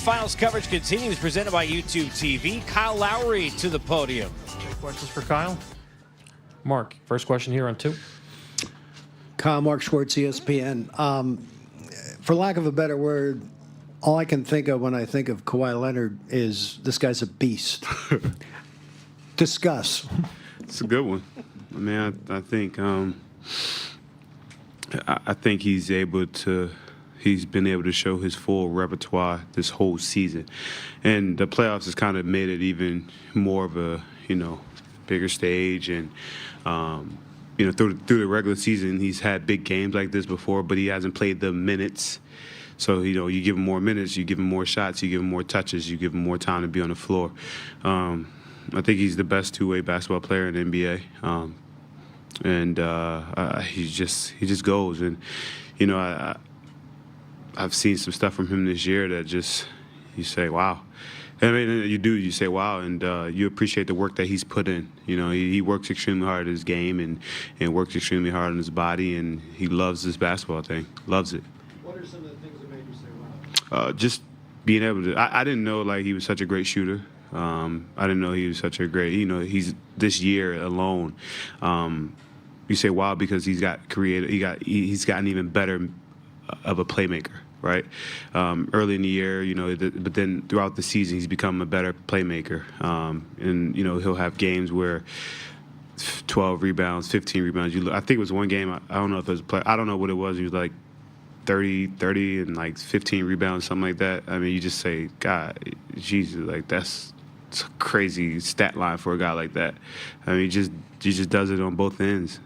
Finals coverage continues, presented by YouTube TV. Kyle Lowry to the podium. Questions for Kyle? Mark, first question here on 2. Kyle, Mark Schwartz, ESPN. For lack of a better word, all I can think of when I think of Kawhi Leonard is this guy's a beast. Discuss. It's a good one. I mean, I think he's been able to show his full repertoire this whole season, and the playoffs has kind of made it even more of a bigger stage. And through the regular season, he's had big games like this before, but he hasn't played the minutes. So you give him more minutes, you give him more shots, you give him more touches, you give him more time to be on the floor. I think he's the best two-way basketball player in the NBA, and he just goes. And I've seen some stuff from him this year that just you say, wow. I mean, you say, wow, and you appreciate the work that he's put in. He works extremely hard at his game and works extremely hard on his body, and he loves this basketball thing, loves it. What are some of the things that made you say, wow? Just being able to. I didn't know he was such a great shooter. I didn't know he was such a great. He's this year alone. You say wow because he's gotten even better of a playmaker, right? Early in the year, but then throughout the season he's become a better playmaker. And he'll have games where 12 rebounds, 15 rebounds. I think it was one game. I don't know if it was a play. I don't know what it was. He was like 30 and 15 rebounds, something like that. I mean, you just say, God, Jesus, that's a crazy stat line for a guy like that. I mean, he just does it on both ends.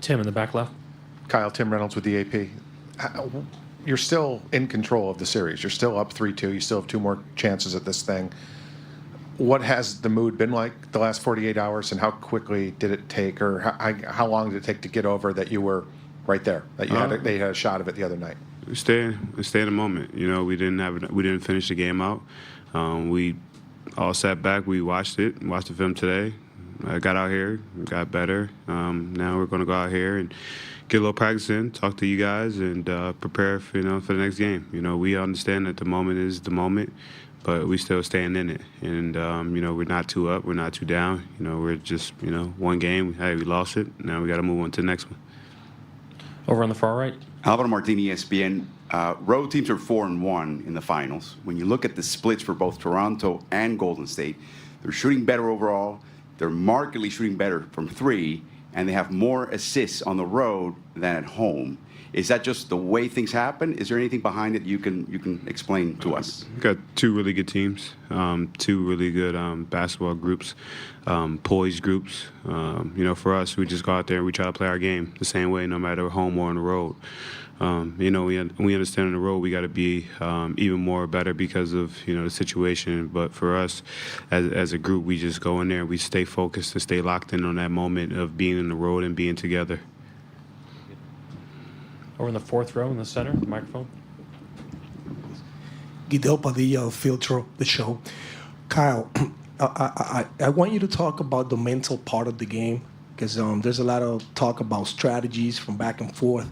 Tim in the back left. Kyle, Tim Reynolds with the AP. You're still in control of the series. You're still up 3-2. You still have 2 more chances at this thing. What has the mood been like the last 48 hours, and how quickly did it take, or how long did it take to get over that you were right there, that they had a shot of it the other night? Stay in the moment. We didn't finish the game out. We all sat back. We watched the film today. I got out here, got better. Now we're going to go out here and get a little practice in, talk to you guys, and prepare for the next game. We understand that the moment is the moment, but we still staying in it. And we're not too up, we're not too down. We're just one game. Hey, we lost it. Now we got to move on to the next one. Over on the far right. Alvaro Martini, ESPN. Road teams are 4-1 in the finals. When you look at the splits for both Toronto and Golden State, they're shooting better overall. They're markedly shooting better from 3, and they have more assists on the road than at home. Is that just the way things happen? Is there anything behind it you can explain to us? We've got 2 really good teams, 2 really good basketball groups, poised groups. For us, we just go out there and we try to play our game the same way, no matter home or on the road. We understand on the road we got to be even more better because of the situation. But for us, as a group, we just go in there, we stay focused and stay locked in on that moment of being in the road and being together. Over in the 4th row in the center, the microphone. Guido Padilla, Filter, the show. Kyle, I want you to talk about the mental part of the game, because there's a lot of talk about strategies from back and forth.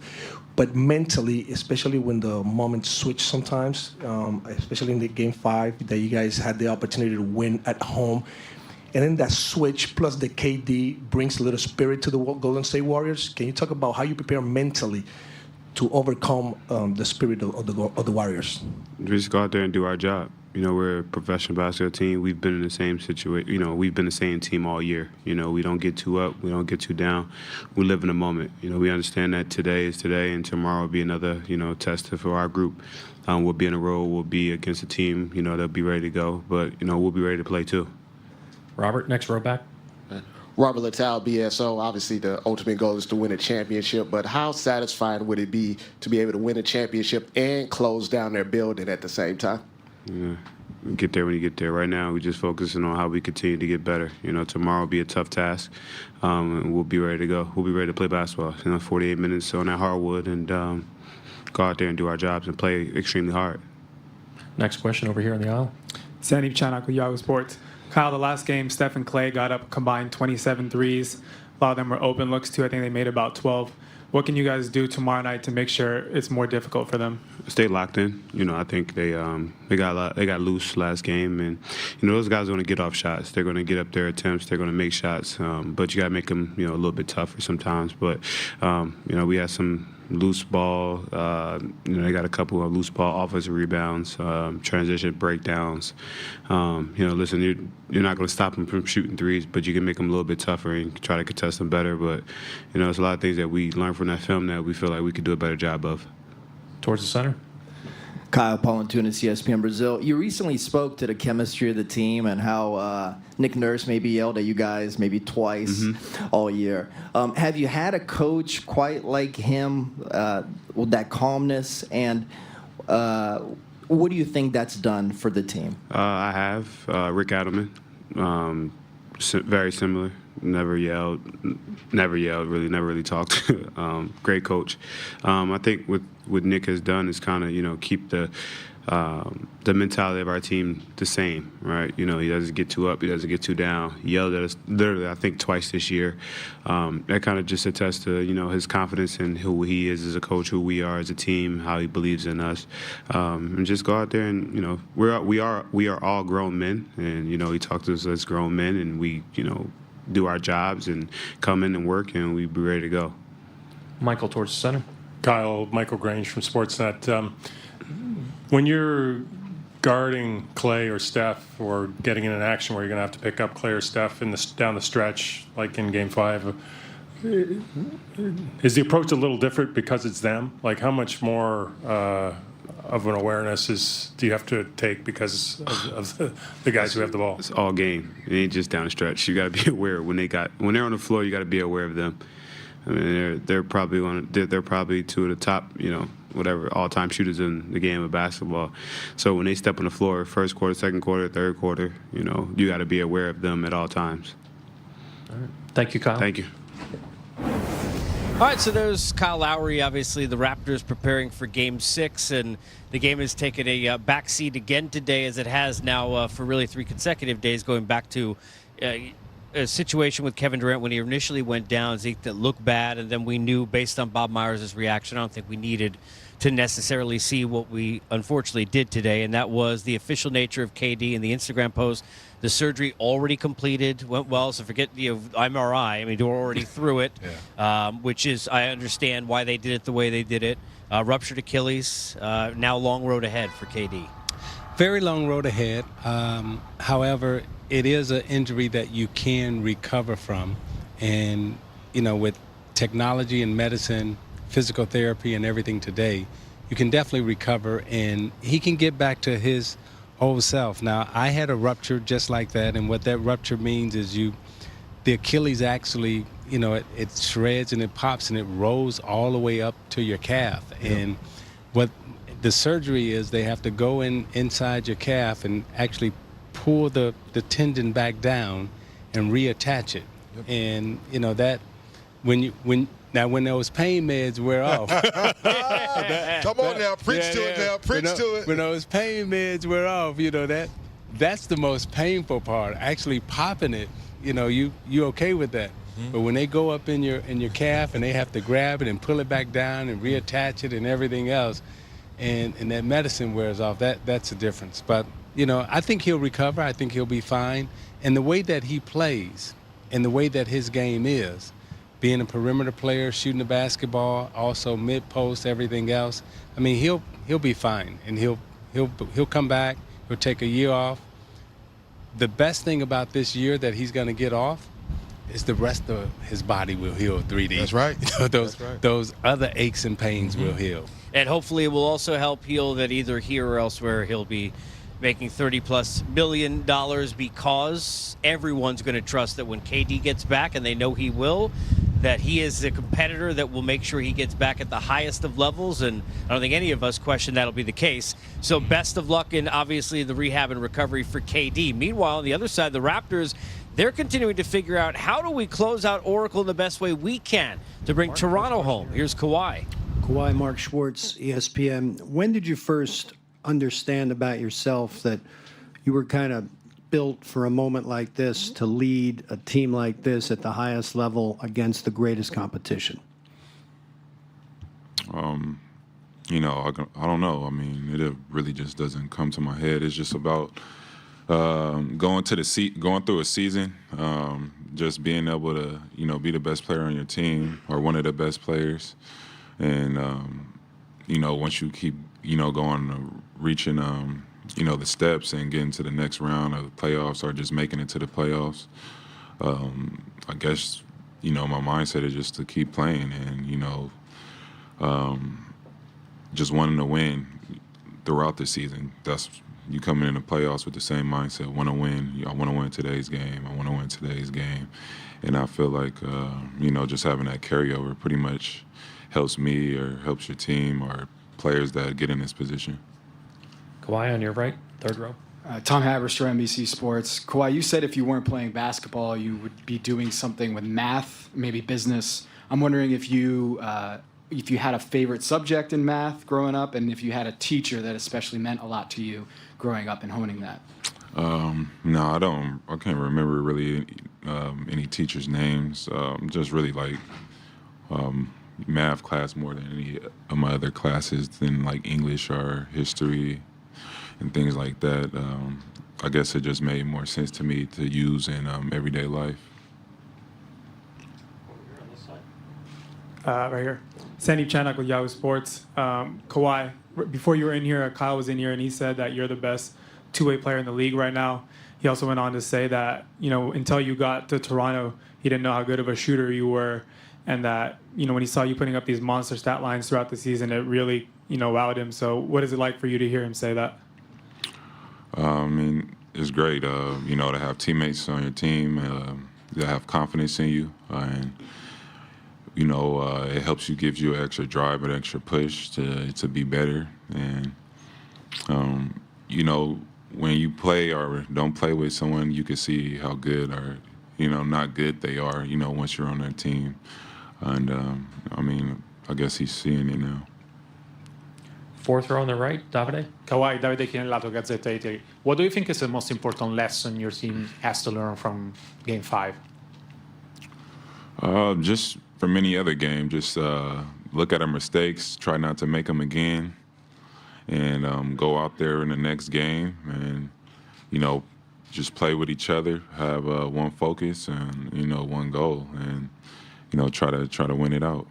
But mentally, especially when the moments switch sometimes, especially in the Game 5 that you guys had the opportunity to win at home, and then that switch plus the KD brings a little spirit to the Golden State Warriors. Can you talk about how you prepare mentally to overcome the spirit of the Warriors? We just go out there and do our job. We're a professional basketball team. We've been in the same situation. We've been the same team all year. We don't get too up. We don't get too down. We live in the moment. We understand that today is today, and tomorrow will be another, test for our group. We'll be in a row. We'll be against a team, that'll be ready to go. But, we'll be ready to play too. Robert, next row back. Robert Littell, BSO. Obviously, the ultimate goal is to win a championship, but how satisfying would it be to be able to win a championship and close down their building at the same time? Yeah, get there when you get there. Right now, we're just focusing on how we continue to get better. Tomorrow will be a tough task, and we'll be ready to go. We'll be ready to play basketball. 48 minutes on that hardwood, and go out there and do our jobs and play extremely hard. Next question over here on the aisle. Sandeep Chanak with Yahoo Sports. Kyle, the last game, Steph and Clay got up combined 27 threes. A lot of them were open looks, too. I think they made about 12. what can you guys do tomorrow night to make sure it's more difficult for them? Stay locked in. I think they got loose last game, and those guys are going to get off shots. They're going to get up their attempts. They're going to make shots, but you got to make them a little bit tougher sometimes. But we had some loose ball. They got a couple of loose ball offensive rebounds, transition breakdowns. Listen, you're not going to stop them from shooting threes, but you can make them a little bit tougher and try to contest them better. But there's a lot of things that we learned from that film that we feel like we could do a better job of. Towards the center. Kyle Palantunas, ESPN Brazil. You recently spoke to the chemistry of the team and how Nick Nurse maybe yelled at you guys maybe twice all year. Have you had a coach quite like him with that calmness? And what do you think that's done for the team? I have. Rick Adelman. Very similar. Never yelled, really, never really talked. Great coach. I think what Nick has done is kind of, keep the mentality of our team the same, right? He doesn't get too up, he doesn't get too down. He yelled at us literally, I think, twice this year. That kind of just attests to, his confidence in who he is as a coach, who we are as a team, how he believes in us. And just go out there and, we are all grown men. And, he talked to us as grown men, and we, do our jobs and come in and work, and we be ready to go. Michael towards the center. Kyle, Michael Grange from Sportsnet. When you're guarding Clay or Steph, or getting in an action where you're going to have to pick up Clay or Steph down the stretch, like in Game 5, is the approach a little different because it's them? Like, how much more of an awareness do you have to take because of the guys who have the ball? It's all game. It ain't just down the stretch. You got to be aware when they're on the floor. You got to be aware of them. I mean, they're probably two of the top, whatever all-time shooters in the game of basketball. So when they step on the floor, first quarter, second quarter, third quarter, you got to be aware of them at all times. All right. Thank you, Kyle. Thank you. All right, so there's Kyle Lowry. Obviously, the Raptors preparing for Game 6, and the game has taken a backseat again today, as it has now for really 3 consecutive days, going back to a situation with Kevin Durant when he initially went down, Zeke, that looked bad, and then we knew based on Bob Myers' reaction, I don't think we needed to necessarily see what we unfortunately did today, and that was the official nature of KD in the Instagram post. The surgery already completed, went well, so forget the MRI. I mean, we're already through it, which is, I understand why they did it the way they did it. Ruptured Achilles, now long road ahead for KD. Very long road ahead. However, it is an injury that you can recover from. And, with technology and medicine, physical therapy and everything today, you can definitely recover, and he can get back to his old self. Now, I had a rupture just like that, and what that rupture means is the Achilles actually, it shreds and it pops and it rolls all the way up to your calf. Yep. And what the surgery is, they have to go inside your calf and actually pull the tendon back down and reattach it. Yep. And that when those pain meds wear off. Come on now, preach to it now, preach to it. When those pain meds wear off, that's the most painful part. Actually popping it, you okay with that. Mm-hmm. But when they go up in your calf and they have to grab it and pull it back down and reattach it and everything else, and that medicine wears off, that's the difference. But I think he'll recover. I think he'll be fine. And the way that he plays and the way that his game is, being a perimeter player, shooting the basketball, also mid-post, everything else. I mean, he'll be fine, and he'll come back. He'll take a year off. The best thing about this year that he's going to get off is the rest of his body will heal 3D. That's right. Those other aches and pains will heal. And hopefully it will also help heal that either here or elsewhere he'll be making $30+ million, because everyone's going to trust that when KD gets back, and they know he will, that he is a competitor that will make sure he gets back at the highest of levels, and I don't think any of us question that'll be the case. So best of luck in, obviously, the rehab and recovery for KD. Meanwhile, on the other side, the Raptors, they're continuing to figure out, how do we close out Oracle in the best way we can to bring Toronto home? Here's Kawhi. Kawhi, Mark Schwartz, ESPN. When did you first understand about yourself that you were kind of built for a moment like this to lead a team like this at the highest level against the greatest competition? I don't know. I mean, it really just doesn't come to my head. It's just about going through a season, just being able to, be the best player on your team or one of the best players, and once you keep, going, reaching, the steps and getting to the next round of the playoffs or just making it to the playoffs, I guess, my mindset is just to keep playing and, just wanting to win throughout the season. That's you coming in the playoffs with the same mindset. Want to win. I want to win today's game. I want to win today's game. And I feel like, just having that carryover pretty much helps me or helps your team or players that get in this position. Kawhi on your right, third row. Tom Haberstra, NBC Sports. Kawhi, you said if you weren't playing basketball, you would be doing something with math, maybe business. I'm wondering if you had a favorite subject in math growing up, and if you had a teacher that especially meant a lot to you growing up and honing that. No, I don't. I can't remember really any teachers' names. Just really like math class more than any of my other classes, than like English or history and things like that. I guess it just made more sense to me to use in everyday life. Right here. Sandeep Chanak with Yahoo Sports. Kawhi, before you were in here, Kyle was in here, and he said that you're the best two-way player in the league right now. He also went on to say that, until you got to Toronto, he didn't know how good of a shooter you were, and that, when he saw you putting up these monster stat lines throughout the season, it really, wowed him. So what is it like for you to hear him say that? I mean, it's great, to have teammates on your team that have confidence in you, and it helps you, gives you an extra drive, an extra push to be better. And, when you play or don't play with someone, you can see how good or, not good they are, once you're on their team. And, I guess he's seeing it now. Fourth row on the right, Davide. Kawhi, Davide Chinellato, Gazzetta Italy. What do you think is the most important lesson your team has to learn from Game 5? Just from any other game, just look at our mistakes, try not to make them again, and go out there in the next game and, just play with each other, have one focus and, one goal, and, try to win it out.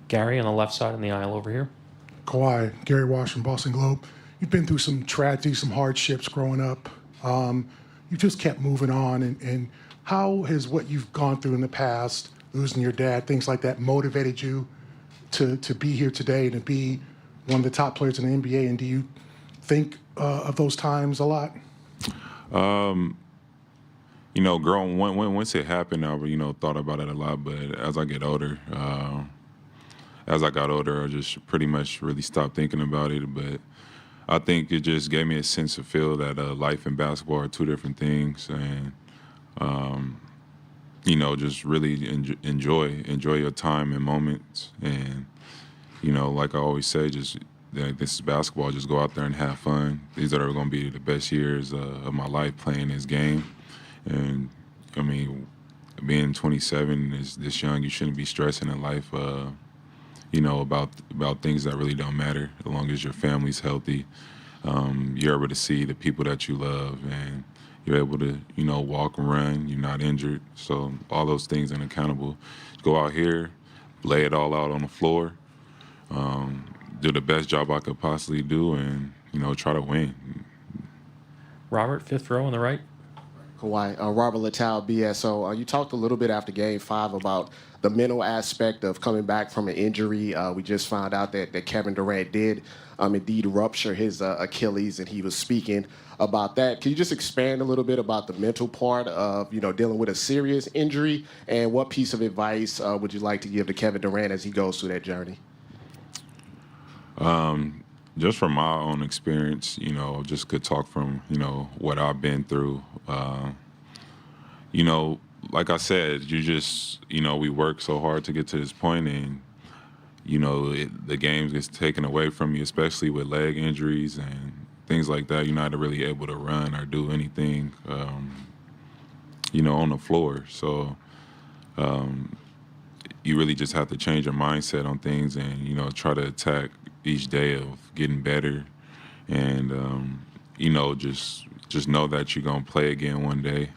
Gary on the left side in the aisle over here. Kawhi, Gary Washington, Boston Globe. You've been through some tragedies, some hardships growing up. You just kept moving on, and how has what you've gone through in the past, losing your dad, things like that, motivated you to be here today and to be one of the top players in the NBA? And do you think of those times a lot? Growing once it happened, I thought about it a lot. But as I got older, I just pretty much really stopped thinking about it. But I think it just gave me a sense of feel that life and basketball are two different things, and just really enjoy your time and moments. And like I always say, just this is basketball. Just go out there and have fun. These are going to be the best years of my life playing this game. And being 27 is this young, you shouldn't be stressing in life. About things that really don't matter. As long as your family's healthy, you're able to see the people that you love, and you're able to, walk and run. You're not injured. So all those things are accountable. Go out here, lay it all out on the floor, do the best job I could possibly do, and, try to win. Robert, fifth row on the right. Kawhi, Robert Littell, BSO. You talked a little bit after Game 5 about the mental aspect of coming back from an injury. We just found out that Kevin Durant did indeed rupture his Achilles, and he was speaking about that. Can you just expand a little bit about the mental part of, dealing with a serious injury, and what piece of advice would you like to give to Kevin Durant as he goes through that journey? Just from my own experience, just could talk from, what I've been through. Like I said, you just, we work so hard to get to this point, and, the game gets taken away from you, especially with leg injuries and things like that. You're not really able to run or do anything, on the floor. So, you really just have to change your mindset on things and, you know, try to attack each day of getting better. And, you know, just know that you're going to play again one day.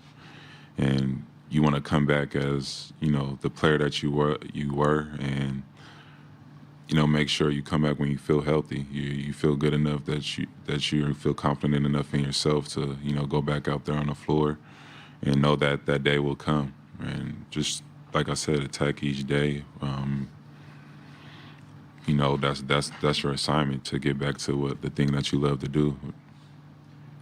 And you want to come back as, you know, the player that you were, and, you know, make sure you come back when you feel healthy. You feel good enough that you feel confident enough in yourself to, you know, go back out there on the floor and know that that day will come. And just, like I said, attack each day. You know, that's your assignment, to get back to the thing that you love to do.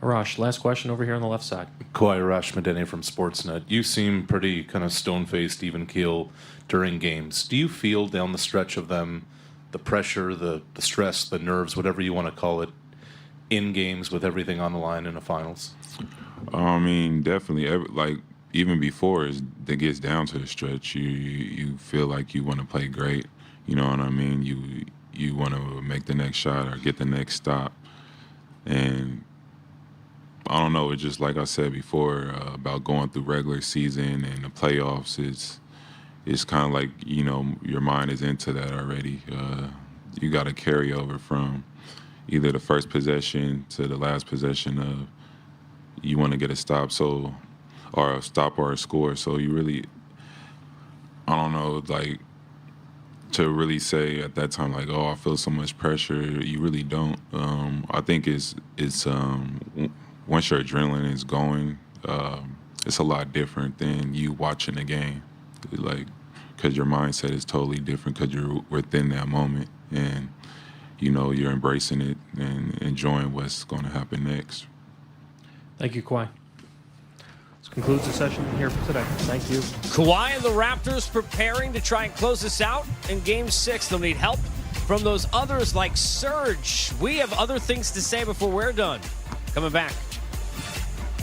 Arash, last question over here on the left side. Kawhi Arash Medene from Sportsnet. You seem pretty kind of stone-faced, even keel during games. Do you feel down the stretch of them the pressure, the stress, the nerves, whatever you want to call it, in games with everything on the line in the finals? I mean, definitely. Like, even before it gets down to the stretch, you feel like you want to play great. You know what I mean? You want to make the next shot or get the next stop. And I don't know, it's just like I said before about going through regular season and the playoffs. It's kind of like, you know, your mind is into that already. You got to carry over from either the first possession to the last possession of you want to get a stop, or a stop or a score. So you really, I don't know, like, to really say at that time, like, oh, I feel so much pressure. You really don't. I think it's once your adrenaline is going, it's a lot different than you watching the game, like, because your mindset is totally different because you're within that moment and, you know, you're embracing it and enjoying what's going to happen next. Thank you, Kawhi. This concludes the session here for today. Thank you. Kawhi and the Raptors preparing to try and close this out in Game 6. They'll need help from those others like Serge. We have other things to say before we're done. Coming back.